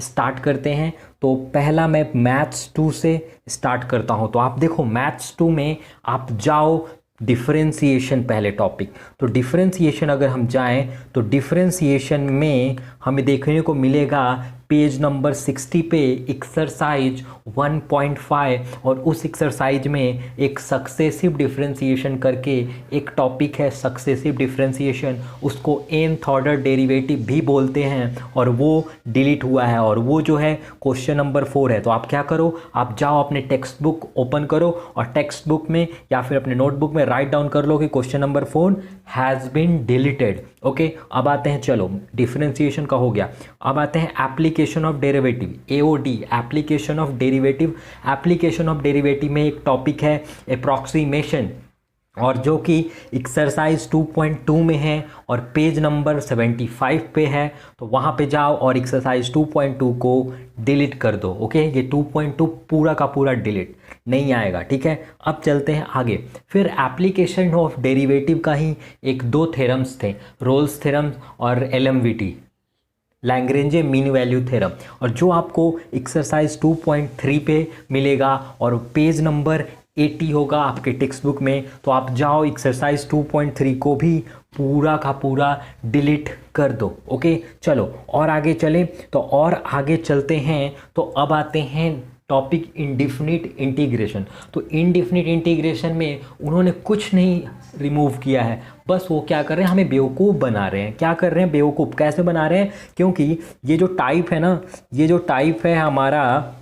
Start करते हैं। तो पहला मैं मैथ्स 2 से स्टार्ट करता हूं। तो आप देखो मैथ्स 2 में आप जाओ डिफरेंशिएशन पहले टॉपिक। तो डिफरेंशिएशन अगर हम जाएं तो डिफरेंशिएशन में हमें देखने को मिलेगा पेज नंबर 60 पे एक्सरसाइज 1.5 और उस एक्सरसाइज में एक सक्सेसिव डिफरेंशिएशन करके एक टॉपिक है सक्सेसिव डिफरेंशिएशन, उसको nth ऑर्डर डेरिवेटिव भी बोलते हैं और वो डिलीट हुआ है और वो जो है क्वेश्चन नंबर 4 है। तो आप क्या करो, आप जाओ अपने टेक्स्ट बुक ओपन करो और टेक्स्ट बुक में या फिर अपने नोटबुक में राइट डाउन कर लो कि question number 4 has been deleted. Okay, अब आते हैं, चलो डिफरेंशिएशन का हो गया। अब आते हैं application of derivative, AOD application of derivative. Application of derivative में एक टॉपिक है अप्रॉक्सीमेशन और जो कि एक्सरसाइज 2.2 में है और पेज नंबर 75 पे है। तो वहाँ पे जाओ और एक्सरसाइज 2.2 को डिलीट कर दो। ओके, ये 2.2 पूरा का पूरा डिलीट नहीं आएगा, ठीक है। अब चलते हैं आगे। फिर एप्लीकेशन ऑफ डेरिवेटिव का ही एक दो थ्योरम्स थे, रोल्स थ्योरम और एलएमवीटी लैग्रेंजे मीन वैल्यू थ्योरम, और जो आपको एक्सरसाइज 2.3 पे मिलेगा और पेज नंबर 80 होगा आपके टेक्स्ट बुक में। तो आप जाओ एक्सरसाइज 2.3 को भी पूरा का पूरा डिलीट कर दो। ओके, चलो और आगे चलें। तो और आगे चलते हैं तो अब आते हैं टॉपिक इंडिफिनिट इंटीग्रेशन। तो इंडिफिनिट इंटीग्रेशन में उन्होंने कुछ नहीं रिमूव किया है, बस वो क्या कर रहे हैं, हमें बेवकूफ़ बना रहे हैं। क्या कर रहे हैं, बेवकूफ़ कैसे बना रहे हैं, क्योंकि ये जो टाइप है ना, ये जो टाइप है हमारा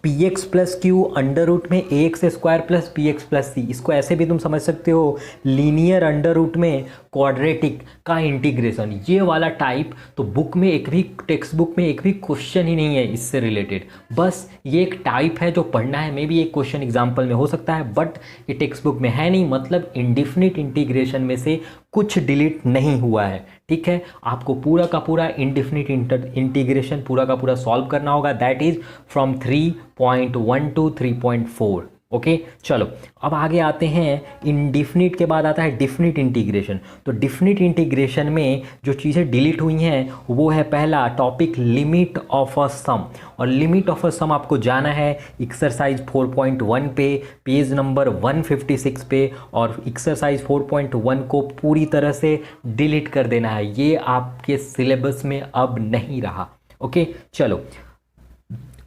P X plus Q under root में A X square plus P X plus C, इसको ऐसे भी तुम समझ सकते हो लीनियर अंडर रूट में क्वाड्रेटिक का इंटीग्रेशन, ये वाला टाइप। तो बुक में एक भी, टेक्स्ट बुक में एक भी क्वेश्चन ही नहीं है इससे रिलेटेड, बस ये एक टाइप है जो पढ़ना है। मे भी एक क्वेश्चन एग्जाम्पल में हो सकता है बट ये टेक्स्ट बुक में है नहीं, मतलब इंडिफिनिट इंटीग्रेशन में से कुछ डिलीट नहीं हुआ है, ठीक है। आपको पूरा का पूरा इंडिफिनिट इंटीग्रेशन पूरा का पूरा सॉल्व करना होगा, that is from 3.1 to 3.4। Okay, चलो अब आगे आते हैं। इंडिफिनिट के बाद आता है डिफिनिट इंटीग्रेशन। तो डिफिनिट इंटीग्रेशन में जो चीज़ें डिलीट हुई हैं वो है पहला टॉपिक लिमिट ऑफ अ सम, और लिमिट ऑफ अ सम आपको जाना है एक्सरसाइज 4.1 पे पेज नंबर 156 पे, और एक्सरसाइज 4.1 को पूरी तरह से डिलीट कर देना है, ये आपके सिलेबस में अब नहीं रहा। ओके, चलो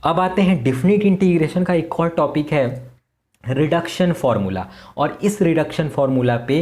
अब आते हैं डिफिनिट इंटीग्रेशन का एक और टॉपिक है रिडक्शन फॉर्मूला, और इस रिडक्शन फॉर्मूला पे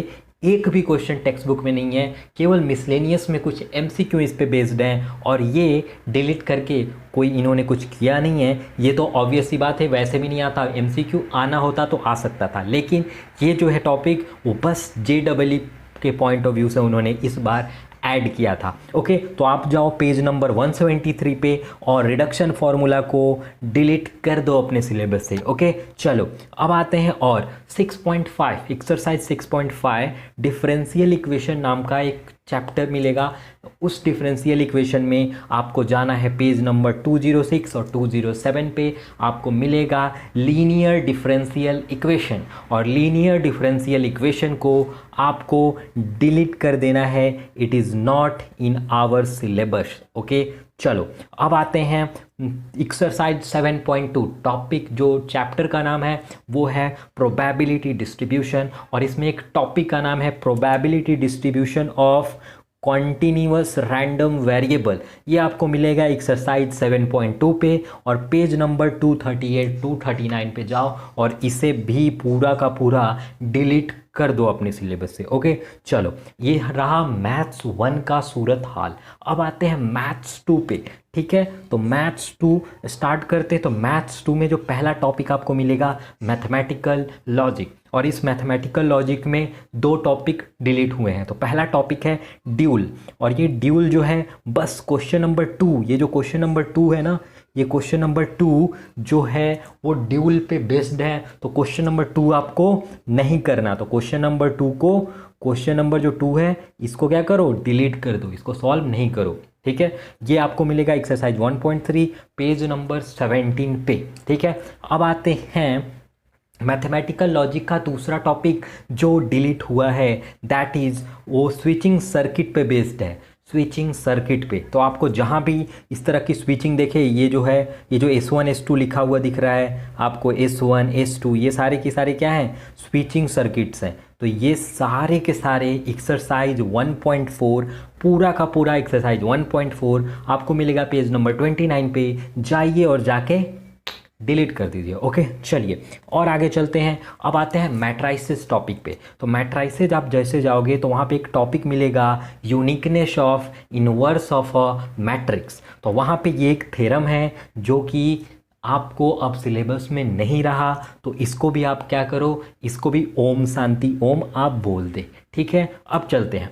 एक भी क्वेश्चन टेक्स्ट बुक में नहीं है, केवल मिसलेनियस में कुछ एमसीक्यू इस पे बेस्ड हैं और ये डिलीट करके कोई इन्होंने कुछ किया नहीं है। ये तो ऑब्वियस सी बात है, वैसे भी नहीं आता, एमसीक्यू आना होता तो आ सकता था, लेकिन ये जो है टॉपिक वो बस JEE के पॉइंट ऑफ व्यू से उन्होंने इस बार ऐड किया था। ओके, तो आप जाओ पेज नंबर 173 पे और रिडक्शन फॉर्मूला को डिलीट कर दो अपने सिलेबस से। ओके, चलो अब आते हैं और 6.5 एक्सरसाइज 6.5 डिफरेंशियल इक्वेशन नाम का एक चैप्टर मिलेगा। उस डिफरेंशियल इक्वेशन में आपको जाना है पेज नंबर 206 और 207 पे, आपको मिलेगा लीनियर डिफरेंशियल इक्वेशन, और लीनियर डिफरेंशियल इक्वेशन को आपको डिलीट कर देना है, it is not in our syllabus. Okay, चलो अब आते हैं एक्सरसाइज 7.2 टॉपिक, जो चैप्टर का नाम है वो है प्रोबेबिलिटी डिस्ट्रीब्यूशन, और इसमें एक टॉपिक का नाम है probability distribution of continuous random variable. ये आपको मिलेगा एक्सरसाइज 7.2 पे, और पेज नंबर 238 239 पे जाओ और इसे भी पूरा का पूरा डिलीट कर दो अपने सिलेबस से। ओके, चलो ये रहा मैथ्स 1 का सूरत हाल। अब आते हैं मैथ्स 2 पे, ठीक है। तो मैथ्स 2 स्टार्ट करते हैं। तो मैथ्स 2 में जो पहला टॉपिक आपको मिलेगा मैथमेटिकल लॉजिक, और इस मैथमेटिकल लॉजिक में दो टॉपिक डिलीट हुए हैं। तो पहला टॉपिक है ड्यूल, और ये ड्यूल जो है बस क्वेश्चन नंबर 2, ये जो क्वेश्चन नंबर 2 है ना, ये क्वेश्चन नंबर 2 जो है वो ड्यूल पे बेस्ड है। तो क्वेश्चन नंबर 2 आपको नहीं करना, तो क्वेश्चन नंबर 2 को, क्वेश्चन नंबर जो 2 है इसको क्या करो, डिलीट कर दो, इसको सॉल्व नहीं करो, ठीक है। ये आपको मिलेगा एक्सरसाइज 1.3 पेज नंबर 17 पे, ठीक है। अब आते हैं मैथमेटिकल लॉजिक का दूसरा टॉपिक जो डिलीट हुआ है, दैट इज़ वो स्विचिंग सर्किट पे बेस्ड है। स्विचिंग सर्किट पे। तो आपको जहाँ भी इस तरह की स्विचिंग देखे, ये जो है, ये जो S1 S2 लिखा हुआ दिख रहा है आपको, S1 S2, ये सारे के सारे क्या हैं, स्विचिंग सर्किट्स हैं। तो ये सारे के सारे एक्सरसाइज 1.4, पूरा का पूरा एक्सरसाइज 1.4 आपको मिलेगा पेज नंबर 29 पे। जाइए और जाके डिलीट कर दीजिए। ओके, चलिए और आगे चलते हैं। अब आते हैं मैट्राइसिस टॉपिक पे। तो मैट्राइसिस आप जैसे जाओगे तो वहाँ पे एक टॉपिक मिलेगा, uniqueness of inverse of a matrix. तो वहाँ पे ये एक थ्योरम है जो कि आपको अब सिलेबस में नहीं रहा, तो इसको भी आप क्या करो, इसको भी ओम शांति ओम आप बोल दे। ठीक है, अब चलते हैं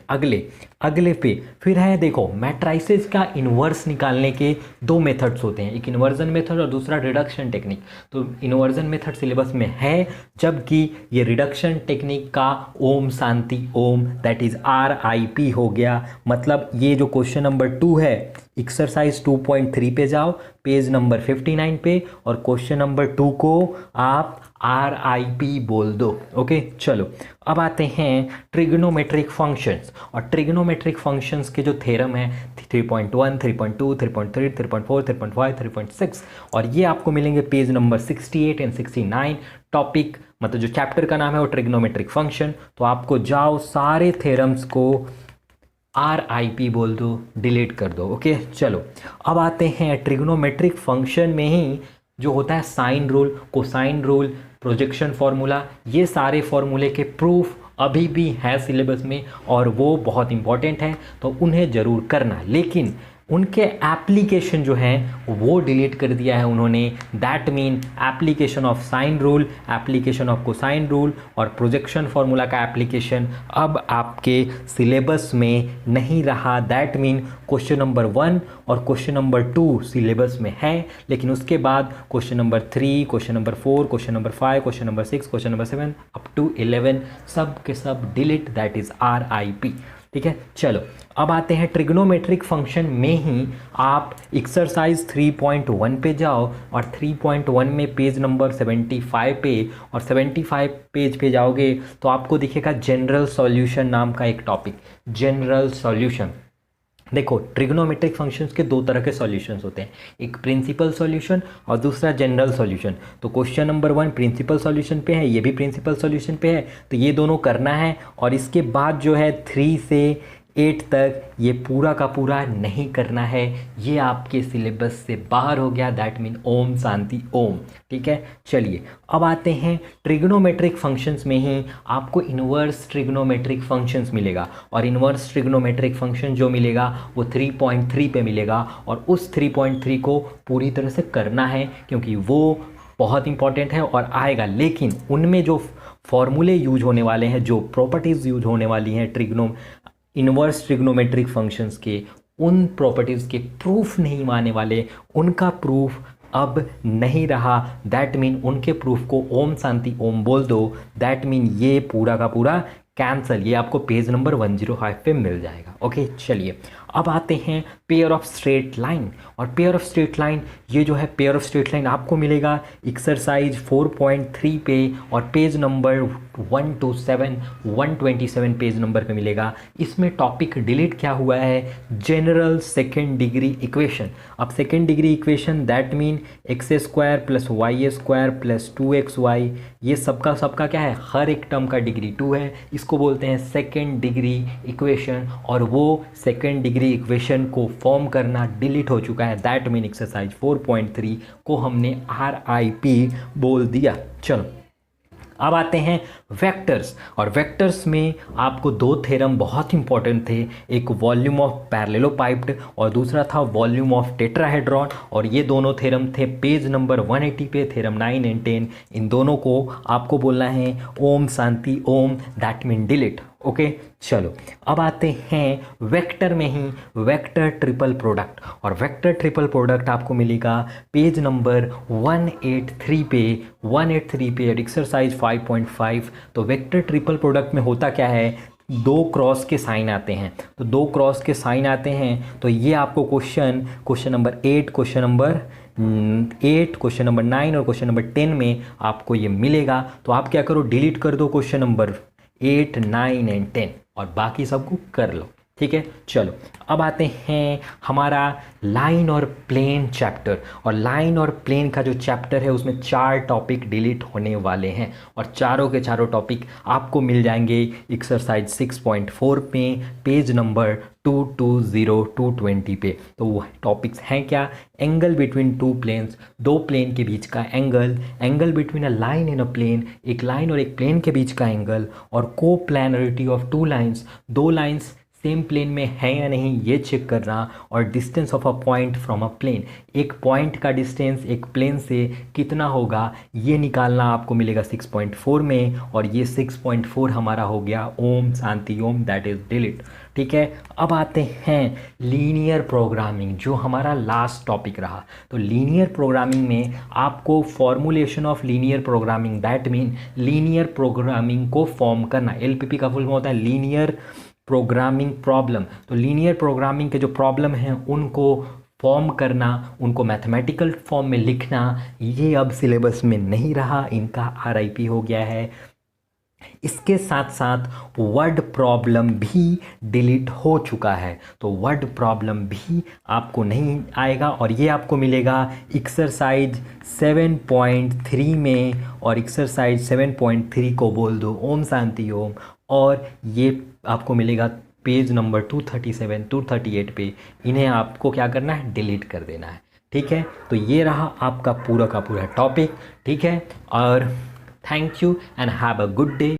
अगले पे। फिर है देखो, मैट्राइसेस का इन्वर्स निकालने के दो मेथड्स होते हैं, एक इन्वर्जन मेथड और दूसरा रिडक्शन टेक्निक। तो इन्वर्जन मेथड सिलेबस में है, जबकि ये रिडक्शन टेक्निक का Om Shanti Om, that is RIP हो गया। मतलब ये जो क्वेश्चन नंबर 2 है, एक्सरसाइज 2.3 पे जाओ, पेज नंबर 59 पे, और क्वेश्चन नंबर 2 को आप RIP बोल दो। ओके, चलो अब आते हैं ट्रिग्नोमेट्रिक फंक्शंस। और ट्रिग्नोमेट्रिक फंक्शंस के जो थ्योरम है 3.1, 3.2, 3.3, 3.4, 3.5, 3.6, और ये आपको मिलेंगे पेज नंबर 68 एंड 69। टॉपिक मतलब जो चैप्टर का नाम है वो ट्रिग्नोमेट्रिक फंक्शन। तो आपको जाओ सारे थ्योरम्स को RIP बोल दो, डिलीट कर दो। ओके, चलो अब आते हैं ट्रिग्नोमेट्रिक फंक्शन में ही जो होता है sine rule, cosine rule, projection formula, ये सारे फार्मूले के प्रूफ अभी भी है सिलेबस में और वो बहुत इंपॉर्टेंट है, तो उन्हें ज़रूर करना। लेकिन उनके एप्लीकेशन जो हैं वो डिलीट कर दिया है उन्होंने। That mean application of sine rule, application of cosine rule और प्रोजेक्शन फार्मूला का एप्लीकेशन अब आपके सिलेबस में नहीं रहा। दैट मीन क्वेश्चन नंबर 1 और क्वेश्चन नंबर 2 सिलेबस में है, लेकिन उसके बाद question number 3, question number 4, question number 5, question number 6, question number 7 up to 11 सब के सब डिलीट, दैट इज RIP। ठीक है, चलो अब आते हैं ट्रिग्नोमेट्रिक फंक्शन में ही आप एक्सरसाइज 3.1 पे जाओ, और 3.1 में पेज नंबर 75 पे, और 75 पेज पे जाओगे तो आपको दिखेगा जनरल सॉल्यूशन नाम का एक टॉपिक, जनरल सॉल्यूशन। देखो, ट्रिग्नोमेट्रिक फंक्शंस के दो तरह के सॉल्यूशंस होते हैं, एक प्रिंसिपल सॉल्यूशन और दूसरा जनरल सॉल्यूशन। तो क्वेश्चन नंबर 1 प्रिंसिपल सॉल्यूशन पे है, ये भी प्रिंसिपल सॉल्यूशन पे है, तो ये दोनों करना है। और इसके बाद जो है 3 से 8 तक ये पूरा का पूरा नहीं करना है, ये आपके सिलेबस से बाहर हो गया। That mean Om Shanti Om. ठीक है, चलिए अब आते हैं ट्रिग्नोमेट्रिक फंक्शंस में ही आपको इन्वर्स ट्रिग्नोमेट्रिक फंक्शंस मिलेगा, और इन्वर्स ट्रिग्नोमेट्रिक फंक्शन जो मिलेगा वो 3.3 पे मिलेगा, और उस 3.3 को पूरी तरह से करना है क्योंकि वो बहुत इंपॉर्टेंट है और आएगा। लेकिन उनमें जो फॉर्मूले यूज होने वाले हैं, जो प्रॉपर्टीज़ यूज होने वाली हैं इन्वर्स ट्रिग्नोमेट्रिक फंक्शंस के, उन प्रॉपर्टीज़ के प्रूफ नहीं मानने वाले, उनका प्रूफ अब नहीं रहा। दैट मीन उनके प्रूफ को ओम शांति ओम बोल दो। दैट मीन ये पूरा का पूरा कैंसल, ये आपको पेज नंबर 105 पे मिल जाएगा। ओके, चलिए अब आते हैं पेयर ऑफ स्ट्रेट लाइन। और पेयर ऑफ स्ट्रेट लाइन, ये जो है पेयर ऑफ स्ट्रेट लाइन आपको मिलेगा एक्सरसाइज 4.3 पे, और पेज नंबर 127 पेज नंबर पे मिलेगा। इसमें टॉपिक डिलीट क्या हुआ है, जनरल सेकेंड डिग्री इक्वेशन। अब second degree equation that mean x² + y² + 2xy, ये सबका क्या है, हर एक टर्म का डिग्री 2 है, इसको बोलते हैं सेकेंड डिग्री इक्वेशन। और वो सेकेंड डिग्री इक्वेशन को फॉर्म करना डिलीट हो चुका है। दैट मीन एक्सरसाइज 4.3 को हमने RIP बोल दिया। चलो अब आते हैं वेक्टर्स। और वेक्टर्स में आपको दो थ्योरम बहुत इंपॉर्टेंट थे, एक वॉल्यूम ऑफ पैरेललोपाइप्ड और दूसरा था वॉल्यूम ऑफ टेट्राहेड्रॉन। और ये दोनों थ्योरम थे पेज नंबर 180 पे, थ्योरम 9 एंड 10। इन दोनों को आपको बोलना है Om Shanti Om, that mean delete. Okay, चलो अब आते हैं वेक्टर में ही वेक्टर ट्रिपल प्रोडक्ट। और वेक्टर ट्रिपल प्रोडक्ट आपको मिलेगा पेज नंबर 183 पे एक्सरसाइज 5.5। तो वेक्टर ट्रिपल प्रोडक्ट में होता क्या है, दो क्रॉस के साइन आते हैं। तो दो क्रॉस के साइन आते हैं, तो ये आपको क्वेश्चन नंबर 8, क्वेश्चन नंबर 9 और क्वेश्चन नंबर 10 में आपको ये मिलेगा। तो आप क्या करो, डिलीट कर दो क्वेश्चन नंबर 8, 9 एंड 10 और बाकी सबको कर लो। ठीक है, चलो अब आते हैं हमारा लाइन और प्लेन चैप्टर। और लाइन और प्लेन का जो चैप्टर है उसमें 4 टॉपिक डिलीट होने वाले हैं और चारों के चारों टॉपिक आपको मिल जाएंगे एक्सरसाइज 6.4 में पेज नंबर 220 पे। तो वो टॉपिक्स हैं क्या? एंगल बिटवीन टू प्लेन्स, दो प्लेन के बीच का angle, angle between a line in a plane, एक लाइन और एक प्लेन के बीच का एंगल, और coplanarity of two lines, दो लाइंस सेम प्लेन में है या नहीं ये चेक करना, और distance of a point from a plane, एक पॉइंट का डिस्टेंस एक प्लेन से कितना होगा ये निकालना आपको मिलेगा 6.4 में। और ये 6.4 हमारा हो गया Om Shanti Om, that is delete. ठीक है, अब आते हैं लीनियर प्रोग्रामिंग, जो हमारा लास्ट टॉपिक रहा। तो लीनियर प्रोग्रामिंग में आपको formulation of linear programming, that mean linear programming को फॉर्म करना। एलपीपी का फुल फॉर्म होता है लीनियर प्रोग्रामिंग प्रॉब्लम। तो लीनियर प्रोग्रामिंग के जो प्रॉब्लम हैं उनको फॉर्म करना, उनको मैथमेटिकल फॉर्म में लिखना, ये अब सिलेबस में नहीं रहा, इनका आरआईपी हो गया है। इसके साथ साथ वर्ड प्रॉब्लम भी डिलीट हो चुका है, तो वर्ड प्रॉब्लम भी आपको नहीं आएगा और ये आपको मिलेगा एक्सरसाइज 7.3 में। और एक्सरसाइज 7.3 को बोल दो ओम शांति ओम, और ये आपको मिलेगा पेज नंबर 237 238 पे। इन्हें आपको क्या करना है? डिलीट कर देना है। ठीक है, तो ये रहा आपका पूरा का पूरा टॉपिक। ठीक है, और thank you and have a good day.